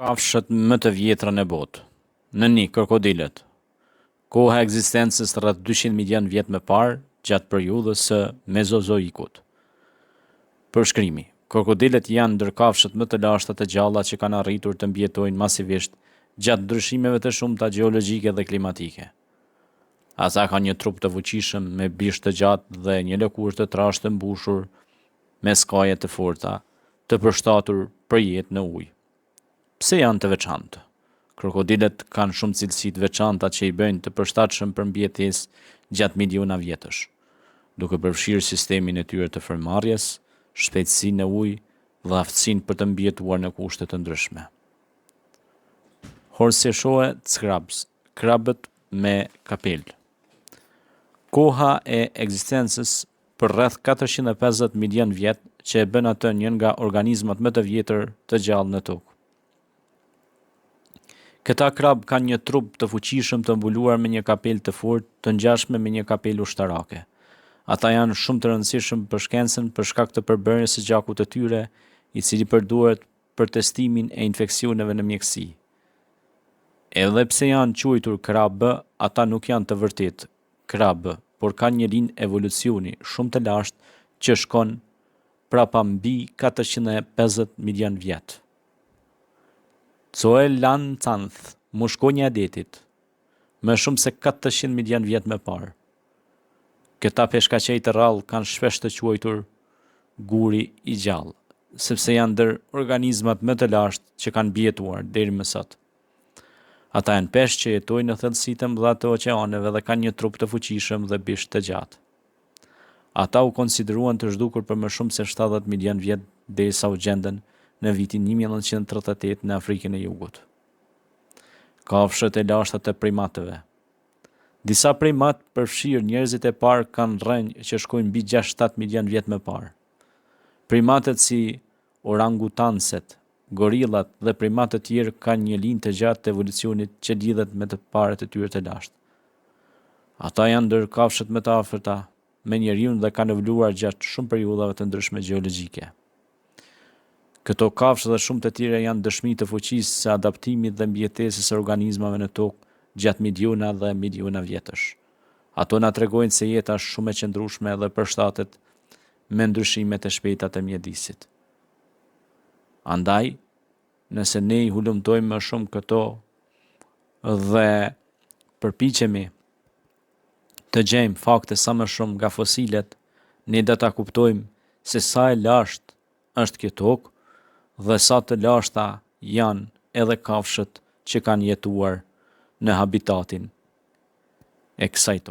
Kafshët më të vjetra në botë. Në 1. Krokodilet. Koha e ekzistencës rreth 200 milion vjet më parë, gjatë periudhës së Mezozoikut. Përshkrimi. Krokodilet janë ndër kafshët më të lashta të gjalla që kanë arritur të mbijetojnë masivisht gjatë ndryshimeve të shumta gjeologjike dhe klimatike. Ata kanë një trup të fuqishëm me bishë të gjatë dhe një lëkurë të trashë të mbushur me skaje të forta, të përshtatur për jetë në ujë. Pse janë të veçantë? Krokodilet kanë shumë cilësi të veçanta që i bëjnë të përshtatshëm për mbijetesë gjatë miliona vjetësh, duke përfshirë sistemin e tyre të frymëmarrjes, shpejtësinë në ujë dhe aftësinë për të mbijetuar në kushte të ndryshme. Horseshoe crabs, krabët me kapel. Koha e ekzistencës për rreth 450 milion vjet që e bën atë një nga organizmat më të vjetër të gjallë në tokë. Këta krab kanë një trup të fuqishëm të mbuluar me një kapel të fortë të ngjashme me një kapel ushtarake. Ata janë shumë të rëndësishëm për shkencën për shkak të përbërjes së gjakut të tyre, i cili përdoret për testimin e infeksioneve në mjekësi. Edhe pse janë quajtur krabë, ata nuk janë të vërtetë krabë, por kanë një linjë evolucioni shumë të lashtë që shkon prapa mbi 450 milion vjet. Zoelanthanthe, mushkonja e detit, më shumë se 400 milion vjet më parë. Këta peshkaqej të rrallë kanë shpesh të quajtur guri i gjallë, sepse janë ndër organizmat më të lashtë që kanë mbijetuar deri më sot. Ata janë peshq që jetojnë në thellësitë e mëdha të oqeaneve dhe kanë një trup të fuqishëm dhe bishë të gjatë. Ata u konsideruan të zhdukur për më shumë se 70 milion vjet derisa u gjenden në vitin 1938 në Afrikën e Jugut. Kafshët e lashta të primatëve. Disa primat përfshirë njerëzit e parë kanë rrënjë që shkojnë mbi 6-7 milion vjet më parë. Primatët si orangutanset, gorillat dhe primatët tjerë kanë një linjë të gjatë të evolucionit që lidhet me të parët e tyre të lashtë. Ata janë ndër kafshët më të afërta me njeriun dhe kanë evoluar gjatë shumë periudhave të ndryshme gjeologjike. Këto kafshë dhe shumë të tjera janë dëshmi të fuqisë së adaptimit dhe mbijetesës së organizmave në tokë gjatë miliona dhe miliona vjetësh. Ato na tregojnë se jeta është shumë e qëndrueshme dhe përshtatet me ndryshimet e shpejta të mjedisit. Andaj, nëse ne i hulumtojmë më shumë këto dhe përpiqemi të gjejmë fakte sa më shumë nga fosilet, ne do ta kuptojmë se sa e lashtë është kjo tokë dhe sa të lashta janë edhe kafshët që kanë jetuar në habitatin e kësaj tokë.